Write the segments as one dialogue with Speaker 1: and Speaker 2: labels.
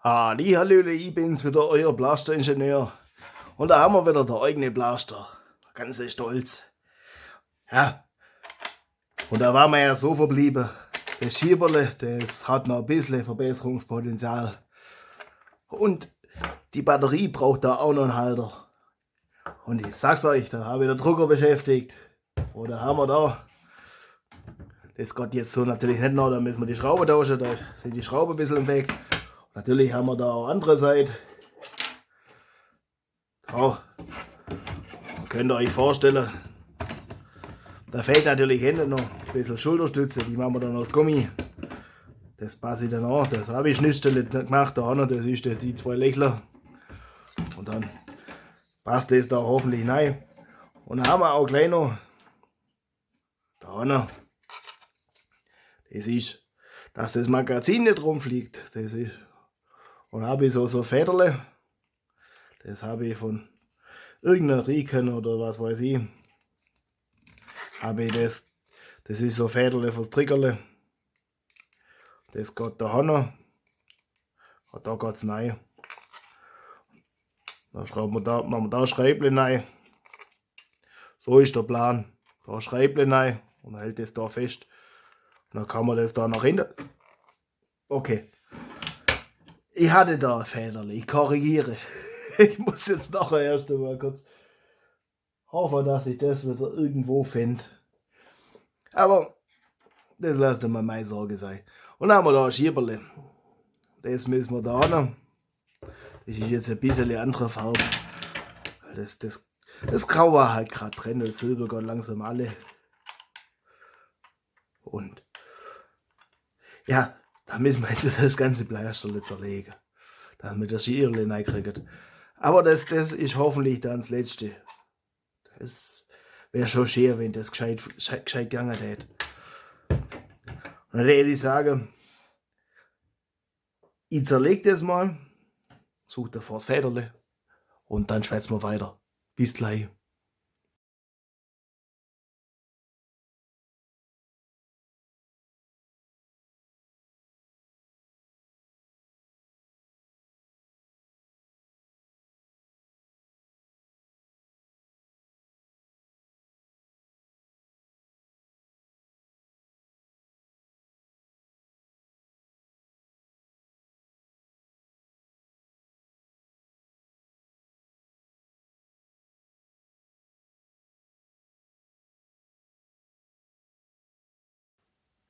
Speaker 1: Hallihallöle, ich bin's wieder, euer Blasteringenieur. Und da haben wir wieder der eigene Blaster. Ganz stolz. Ja, und da waren wir ja so verblieben. Das Schieberle, das hat noch ein bisschen Verbesserungspotenzial. Und die Batterie braucht da auch noch einen Halter. Und ich sag's euch, da habe ich den Drucker beschäftigt. Oder haben wir da. Das geht jetzt so natürlich nicht noch, da müssen wir die Schraube tauschen, da sind die Schrauben ein bisschen im Weg. Natürlich haben wir da auch andere Seite. Ja, könnt ihr euch vorstellen, da fehlt natürlich hinten noch ein bisschen Schulterstütze, die machen wir dann aus Gummi. Das passe ich dann an, das habe ich Schnittstelle gemacht, da das ist die zwei Löcher. Und dann passt das da hoffentlich rein. Und dann haben wir auch gleich noch da das ist, dass das Magazin nicht rumfliegt. Das ist, und habe ich so Federle, das habe ich von irgendeiner Riken oder was weiß ich, habe ich das ist so Federle fürs Triggerle. Das geht da noch. Und da geht es rein. Dann schrauben machen wir da Schräubchen rein. So ist der Plan. Da Schräubchen rein und dann hält das da fest. Und dann kann man das da nach hinten. Okay. Ich hatte da ein Federle. Ich korrigiere. Ich muss jetzt nachher erst einmal kurz hoffen, dass ich das wieder irgendwo finde. Aber das lasst mal meine Sorge sein. Und dann haben wir da ein Schieberle. Das müssen wir da haben. Das ist jetzt ein bisschen eine andere Farbe. Das Grau war halt gerade drin, das Silber geht langsam alle. Und ja, da müssen wir jetzt das ganze Bleisterle zerlegen, damit wir das Schierle reinkriegen. Aber das ist hoffentlich dann das Letzte. Das wäre schon schön, wenn das gescheit gegangen hätte. Und dann hätte ich sagen, ich zerlege das mal, suche davor das Federle und dann schwätzen wir weiter. Bis gleich.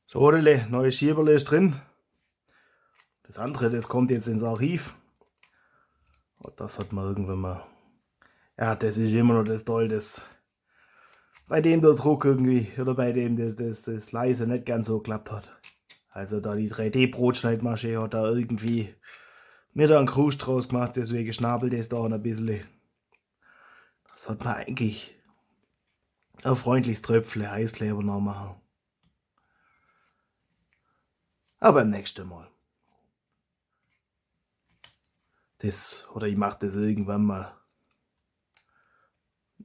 Speaker 1: So, Odele, neues Schieberle ist drin. Das andere, das kommt jetzt ins Archiv. Und das hat man irgendwann mal. Ja, das ist immer noch das Toll, das bei dem der Druck irgendwie, oder bei dem das leise nicht ganz so geklappt hat. Also da die 3D-Brotschneidmaschine hat da irgendwie mir da einen Krust draus gemacht, deswegen schnabelt es da ein bisschen. Das hat man eigentlich ein freundliches Tröpfle Heißkleber noch machen. Aber beim nächsten Mal. Oder ich mache das irgendwann mal.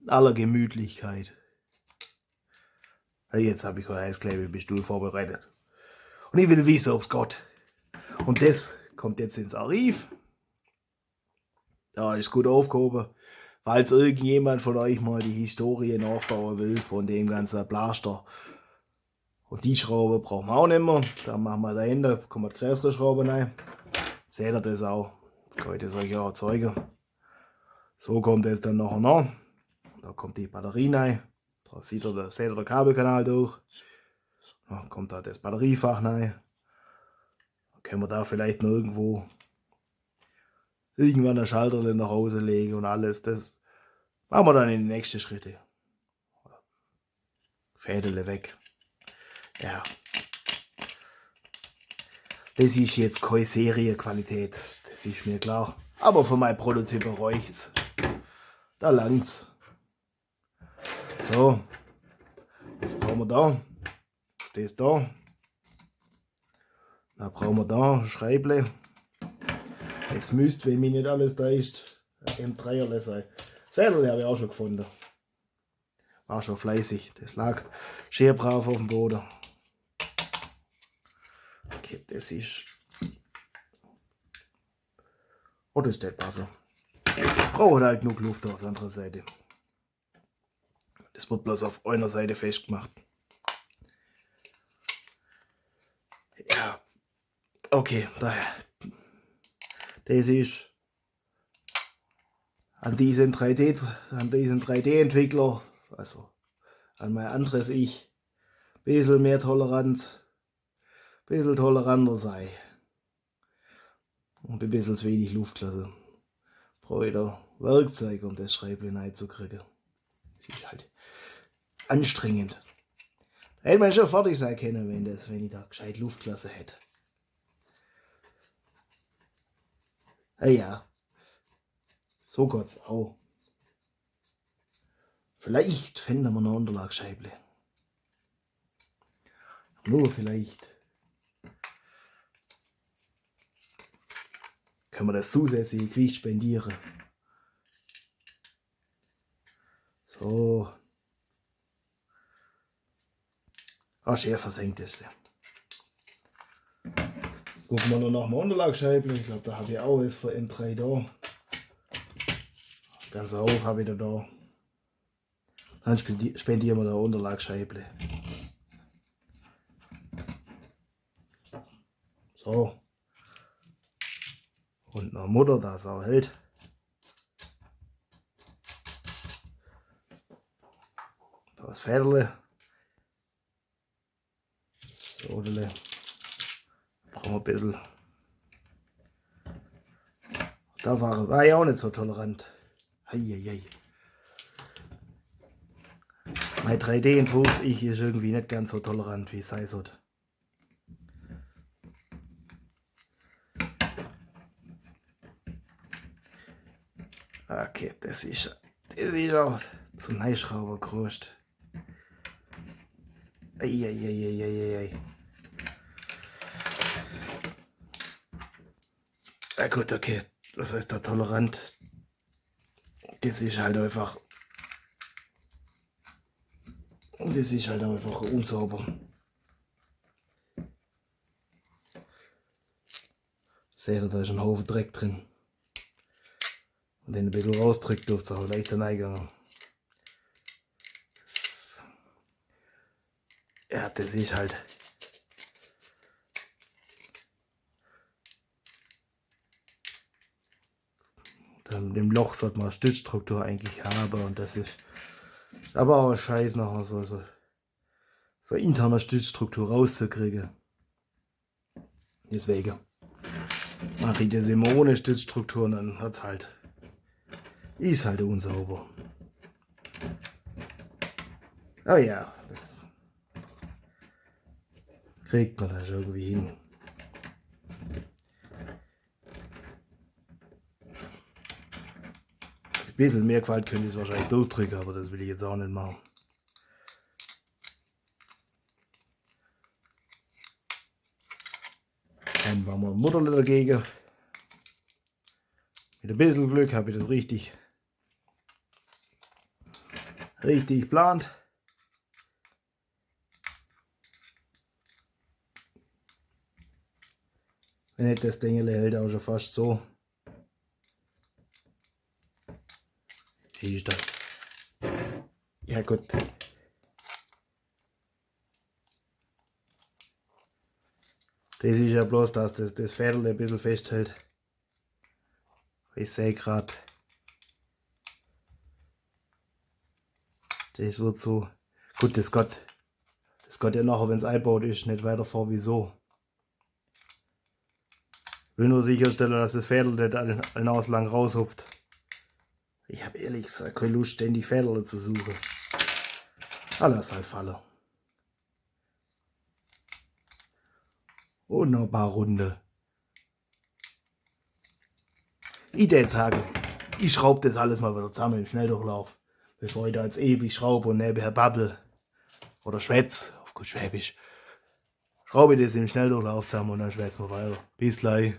Speaker 1: In aller Gemütlichkeit. Jetzt habe ich ein Heißklebebestuhl vorbereitet. Und ich will wissen, ob es geht. Und das kommt jetzt ins Archiv. Da ist gut aufgehoben. Falls irgendjemand von euch mal die Historie nachbauen will von dem ganzen Blaster. Und die Schraube brauchen wir auch nicht mehr. Da machen wir dahinter, kommen die größere Schraube rein. Seht ihr das auch? Jetzt kann ich das euch auch zeigen. So kommt es dann nachher noch. Da kommt die Batterie rein. Da seht ihr den Kabelkanal durch. Dann kommt da das Batteriefach rein. Dann können wir da vielleicht noch irgendwann einen Schalter nach Hause legen und alles. Das machen wir dann in die nächsten Schritte. Fädele weg. Ja. Das ist jetzt keine Serienqualität. Das ist mir klar. Aber für meinen Prototypen reicht's. Da langt's. So. Jetzt brauchen wir da. Was ist das da? Dann brauchen wir da ein Schreible. Es müsste, wenn mich nicht alles täuscht, ein M3er sein. Das Federle habe ich auch schon gefunden. War schon fleißig. Das lag schön brav auf dem Boden. Okay, das ist. Oh, das ist passen. Braucht halt genug Luft auf der anderen Seite. Das wird bloß auf einer Seite festgemacht. Ja, okay, das ist an diesen 3D-Entwickler, also an mein anderes Ich, ein bisschen mehr Toleranz, ein bisschen toleranter sei. Und ein bisschen zu wenig Luft lassen. Brauche ich da Werkzeuge, um das Schreibchen reinzukriegen. Das ist halt anstrengend. Da hätte man schon fertig sein können, wenn ich da gescheit Luft gelassen hätte. Ja, so geht's auch. Vielleicht finden wir eine Unterlagsscheibe. Nur vielleicht. Können wir das zusätzliche Gewicht spendieren. So. Schärfer versenkt ist der. Gucken wir noch nach dem Unterlagsscheibe. Ich glaube, da habe ich auch was für M3 da. Ganz auf habe ich da. Dann spendieren wir da Unterlagsscheibe. So. Und eine Mutter, das auch hält. Da das Federle. So, brauchen wir ein bisschen. Da war ich auch nicht so tolerant. Heieiei. Mein 3D-Entwurf, ich ist irgendwie nicht ganz so tolerant, wie es sein sollte. Okay, das ist auch zum Neuschrauber gerüstet. Eieieiei. Ja gut, okay. Was heißt da tolerant? Das ist halt einfach. Das ist halt einfach unsauber. Seht ihr, da ist ein Haufen Dreck drin. Und den ein bisschen rausdrückt, dürfte es auch leichter reingehen. Ja, das ist halt. Dem Loch sollte man Stützstruktur eigentlich haben und das ist aber auch scheiß nachher so interne Stützstruktur rauszukriegen. Deswegen mache ich das immer ohne Stützstruktur und dann hat's halt. Ist halt unsauber. Oh ja, das kriegt man das irgendwie hin. Ein bisschen mehr Gewalt könnte ich es wahrscheinlich durchdrücken, aber das will ich jetzt auch nicht machen. Dann machen wir ein Mutterle dagegen. Mit ein bisschen Glück habe ich das richtig geplant. Wenn nicht, das Ding hält auch schon fast so. Wie ist das? Ja gut. Das ist ja bloß, dass das Fädel ein bisschen festhält. Ich sehe gerade. Das wird so. Gut, das geht ja nachher, wenn es eingebaut ist, nicht weiter vor wie so. Ich will nur sicherstellen, dass das Fädel nicht ein Auslang raushupft. Ich habe ehrlich gesagt keine Lust, ständig Fädel zu suchen. Lass halt fallen. Und noch ein paar Runde. Ich würde sagen, ich schraube das alles mal wieder zusammen im Schnelldurchlauf. Bevor ich da jetzt ewig schraube und nebenher babbel. Oder schwätz, auf gut Schwäbisch. Schraube ich das im Schnelldurchlauf zusammen und dann schwätzen wir weiter. Bis gleich.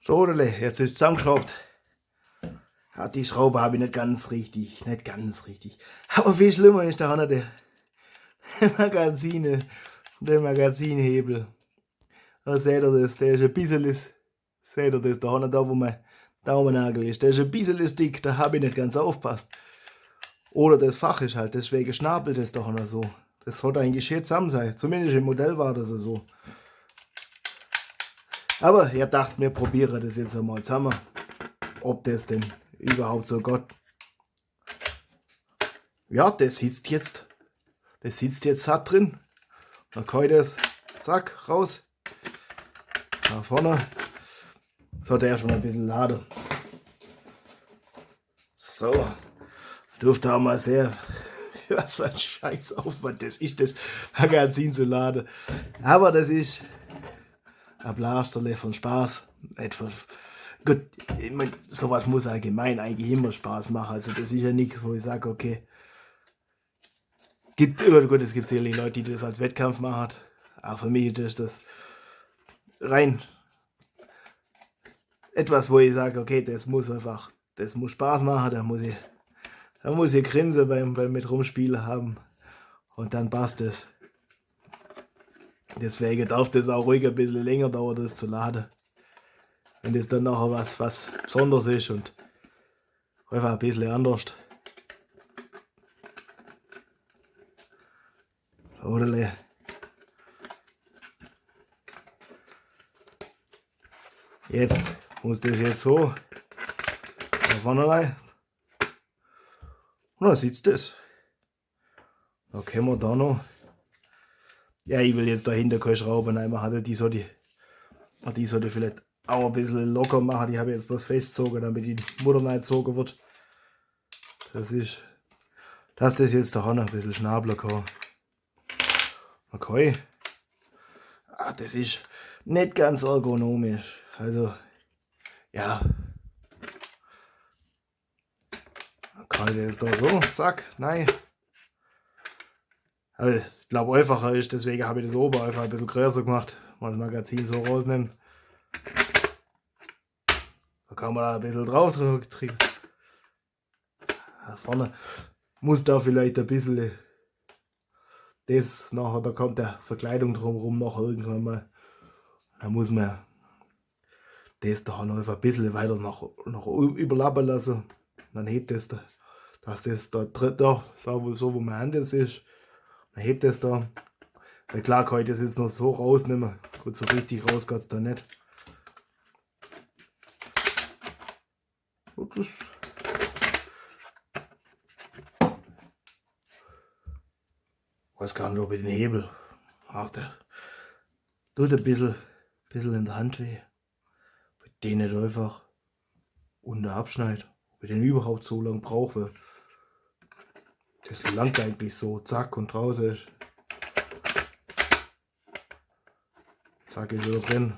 Speaker 1: So, jetzt ist es zusammengeschraubt. Ja, die Schraube habe ich nicht ganz richtig. Aber viel schlimmer ist da auch noch der Magazinhebel. Da seht ihr das, der ist ein bisschen, seht ihr das, da vorne, da wo mein Daumennagel ist, der ist ein bisschen dick, da habe ich nicht ganz aufgepasst. Oder das Fach ist halt, deswegen schnabelt es doch noch so. Das sollte eigentlich schön zusammen sein, zumindest im Modell war das so. Aber ihr dacht, wir probieren das jetzt einmal zusammen, ob das denn überhaupt so geht. Ja, das sitzt jetzt satt drin. Dann kann ich das, zack, raus. Da vorne. Sollte erstmal ein bisschen laden. So. Dürfte auch mal sehr, was für ein Scheißaufwand das ist, das Magazin zu laden. Aber das ist ein Blasterle von Spaß. Gut, ich mein, sowas muss allgemein eigentlich immer Spaß machen. Also das ist ja nichts, wo ich sage, okay. Gut, es gibt sicherlich Leute, die das als Wettkampf machen. Aber für mich ist das rein etwas, wo ich sage, okay, das muss Spaß machen, da muss ich Grinse beim mit Rumspielen haben und dann passt es. Deswegen darf das auch ruhig ein bisschen länger dauern, das zu laden. Wenn das dann nachher was Besonderes ist und einfach ein bisschen anders. So, jetzt muss das jetzt so da vorne rein. Und dann sitzt das. Da können wir da noch. Ja, ich will jetzt dahinter keine Schrauben reinmachen. Die sollte vielleicht auch ein bisschen locker machen. Die habe ich jetzt bloß festgezogen, damit die Mutter nicht gezogen wird. Dass das jetzt da noch ein bisschen schnabeln kann. Okay. Das ist nicht ganz ergonomisch. Also, ja. Dann kann ich das da so, zack, nein. Aber ich glaube einfacher ist, deswegen habe ich das oben einfach ein bisschen größer gemacht. Mal das Magazin so rausnehmen. Da kann man da ein bisschen drauf drücken. Vorne muss da vielleicht ein bisschen das nachher, da kommt der Verkleidung drumherum noch irgendwann mal. Da muss man das da noch ein bisschen weiter noch überlappen lassen. Dann hebt das da, dass das da so wo mein Hand jetzt ist, dann hebt das da. Weil klar kann ich das jetzt noch so rausnehmen. Gut, so richtig raus geht es da nicht. Und das weiß gar nicht, ob ich den Hebel. Ach, der tut ein bisschen in der Hand weh. Ob ich den nicht einfach unter abschneide. Ob ich den überhaupt so lange brauche. Das langt eigentlich so, zack, und draußen ist. Zack, ist wieder drin.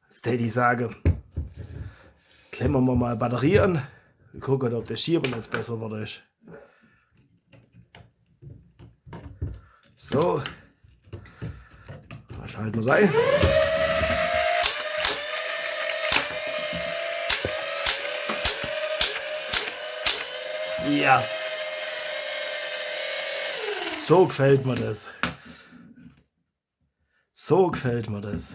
Speaker 1: Jetzt hätte ich sagen, klemmen wir mal Batterie an. Wir gucken, ob der Schieber jetzt besser wird. So. Mal schalten wir es ein. Ja. So gefällt mir das. So gefällt mir das.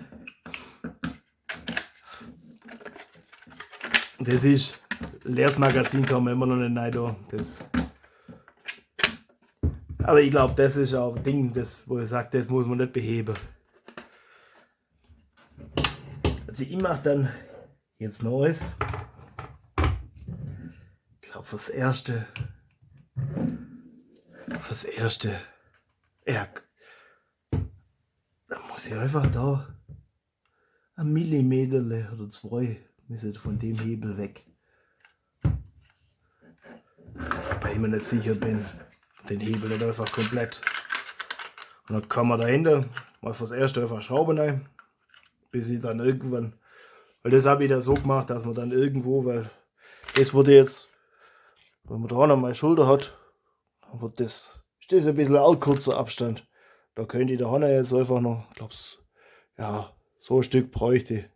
Speaker 1: Das ist, leeres Magazin kann man immer noch nicht rein da. Aber ich glaube, das ist auch ein Ding, wo ich sage, das muss man nicht beheben. Also ich mache dann jetzt Neues. Ich glaube fürs erste, ja, da muss ich einfach da ein Millimeter oder 2 müssen von dem Hebel weg. Wobei ich mir nicht sicher bin, den Hebel nicht einfach komplett. Und dann kann man dahinter mal fürs erste einfach Schrauben rein, bis ich dann irgendwann, weil das habe ich da so gemacht, dass man dann irgendwo, weil das wurde jetzt, wenn man da noch mal Schulter hat, dann wird das ist das ein bisschen ein kurzer Abstand. Da könnte der Hanna jetzt einfach noch, glaub's, ja, so ein Stück bräuchte.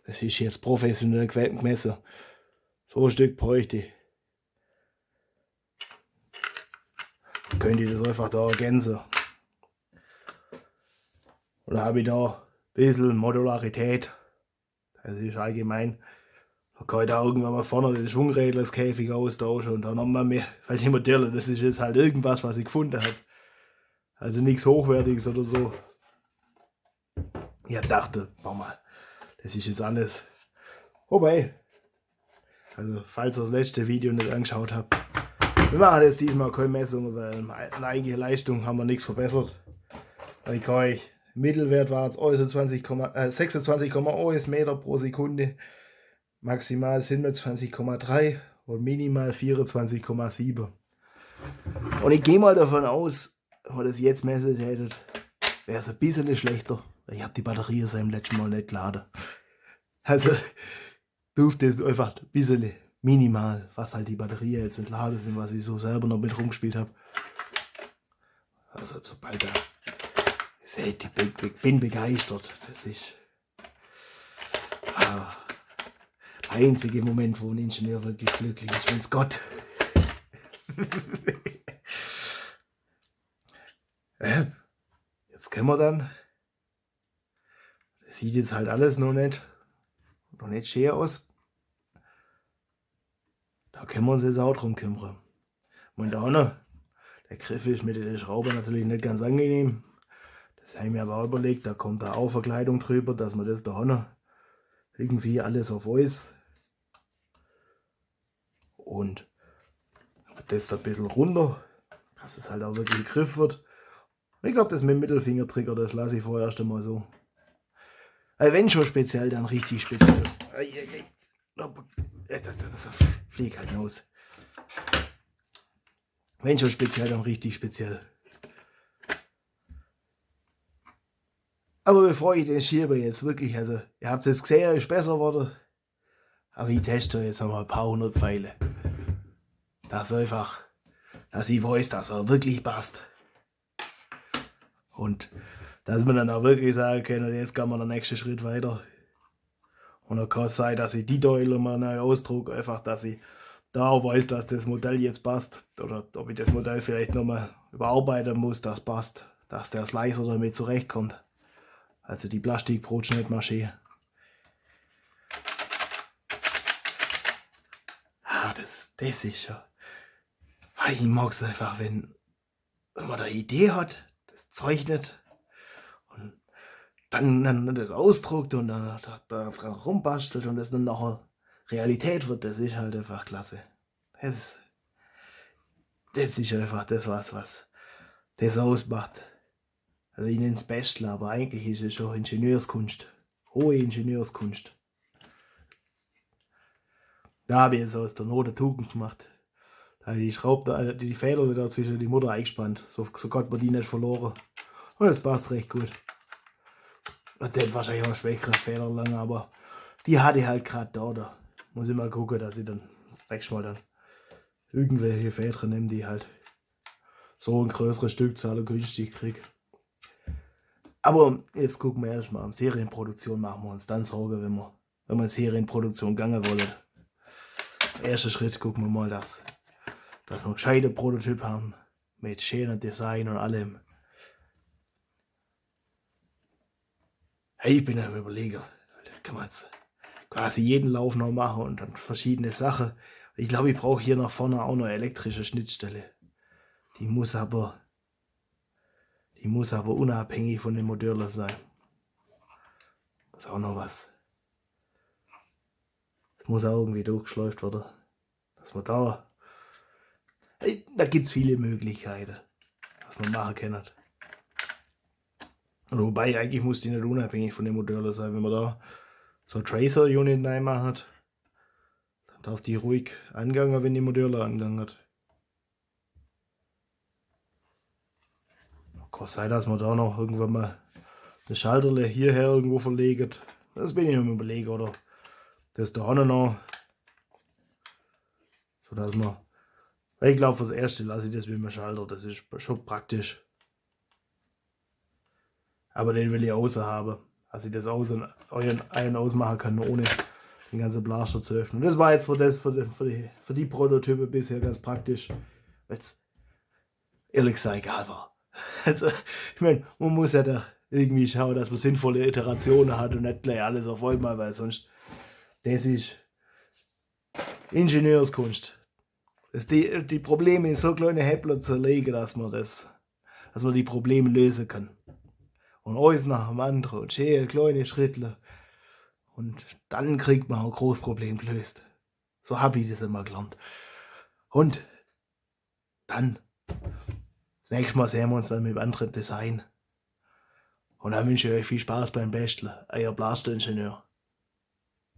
Speaker 1: Das ist jetzt professionell gemessen. So ein Stück bräuchte. Könnte ich das einfach da ergänzen. Und da habe ich da ein bisschen Modularität. Das ist allgemein. Da kann ich da irgendwann mal vorne den Schwungrädler, das Käfig austauschen und dann nochmal mehr. Weil die Modelle, das ist jetzt halt irgendwas, was ich gefunden habe. Also nichts Hochwertiges oder so. Ich dachte, mach mal, das ist jetzt alles. Wobei, also falls ihr das letzte Video nicht angeschaut habt, wir machen jetzt diesmal keine Messung, weil an eigentlicher Leistung haben wir nichts verbessert. Ich kann euch, Mittelwert war jetzt 26,1 Meter pro Sekunde, maximal 27,3 und minimal 24,7. Und ich gehe mal davon aus, wenn ihr das jetzt messen hättet, wäre es ein bisschen schlechter. Ich habe die Batterie seit dem letzten Mal nicht geladen. Also durfte es einfach ein bisschen minimal, was halt die Batterie jetzt entladen sind, was ich so selber noch mit rumgespielt habe. Also sobald da seht, ich bin begeistert. Das ist der einzige Moment, wo ein Ingenieur wirklich glücklich ist, wenn's Gott. Jetzt können wir dann. Das sieht jetzt halt alles noch nicht schön aus. Da können wir uns jetzt auch drum kümmern. Und da noch, der Griff ist mit der Schraube natürlich nicht ganz angenehm. Das habe ich mir aber auch überlegt, da kommt da auch Verkleidung drüber, dass man das da noch irgendwie alles auf weiß. Und das da ein bisschen runter, dass es halt auch wirklich Griff wird. Und ich glaube, das mit dem Mittelfingertrigger, das lasse ich vorerst einmal so. Also wenn schon speziell, dann richtig speziell. Das fliegt halt raus. Wenn schon speziell, dann richtig speziell. Aber bevor ich den schiebe jetzt wirklich, also ihr habt es jetzt gesehen, ist besser geworden. Aber ich teste jetzt noch mal ein paar hundert Pfeile. Das einfach, dass ich weiß, dass er wirklich passt. Und dass man dann auch wirklich sagen kann, jetzt kann man den nächsten Schritt weiter. Und dann kann es sein, dass ich die Teile mal neu ausdrucke, einfach, dass ich da auch weiß, dass das Modell jetzt passt. Oder ob ich das Modell vielleicht nochmal überarbeiten muss, das passt, dass der Slicer damit zurechtkommt. Also die Plastikbrotschnittmaschine. Das ist ja. Ich mag es einfach, wenn man eine Idee hat, das zeichnet und dann das ausdruckt und dann da dran rumbastelt und das dann nachher Realität wird. Das ist halt einfach klasse. Das ist einfach das, was das ausmacht. Also ich nenne es Bachelor, aber eigentlich ist es schon Ingenieurskunst. Hohe Ingenieurskunst. Da habe ich jetzt aus der Not eine Tugend gemacht. Da habe ich die Feder da zwischen die Mutter eingespannt. So konnte man die nicht verloren. Und das passt recht gut. Und der hat wahrscheinlich auch schwächere Feder lang, aber die hatte ich halt gerade da. Muss ich mal gucken, dass ich dann das nächste Mal dann irgendwelche Feder nehme, die halt so eine größere Stückzahl günstig kriege. Aber jetzt gucken wir erstmal, an Serienproduktion machen wir uns dann Sorge, wenn wir in Serienproduktion gehen wollen. Erster Schritt gucken wir mal, dass wir gescheite Prototyp haben, mit schönem Design und allem. Hey, ich bin am Überlegen, da kann man jetzt quasi jeden Lauf noch machen und dann verschiedene Sachen. Ich glaube, ich brauche hier nach vorne auch noch eine elektrische Schnittstelle. Die muss aber unabhängig von dem Modell sein. Das ist auch noch was. Das muss auch irgendwie durchgeschleift werden. Dass man da gibt es viele Möglichkeiten, was man machen kann. Wobei, eigentlich muss die nicht unabhängig von dem Modell sein. Wenn man da so Tracer-Unit reinmacht, dann darf die ruhig angangen, wenn die Modelle angegangen hat. Kann sein, dass man da noch irgendwann mal das Schalterle hierher irgendwo verlegt. Das bin ich noch am Überlegen, oder das da noch, sodass man Ich glaube, fürs Erste lasse ich das mit dem Schalter, das ist schon praktisch. Aber den will ich außen haben, dass ich das ein- ausmachen kann, ohne den ganzen Blaster zu öffnen. Und das war jetzt für die Prototype bisher ganz praktisch, weil es ehrlich gesagt egal war. Also, ich meine, man muss ja da irgendwie schauen, dass man sinnvolle Iterationen hat und nicht gleich alles auf einmal, weil sonst, das ist Ingenieurskunst. Die Probleme in so kleine Häppler zerlegen, dass man die Probleme lösen kann. Und alles nach dem anderen und schöne kleine Schritte. Und dann kriegt man ein großes Problem gelöst. So habe ich das immer gelernt. Und dann, das nächste Mal sehen wir uns dann mit einem anderen Design. Und dann wünsche ich euch viel Spaß beim Basteln. Euer Blasteringenieur.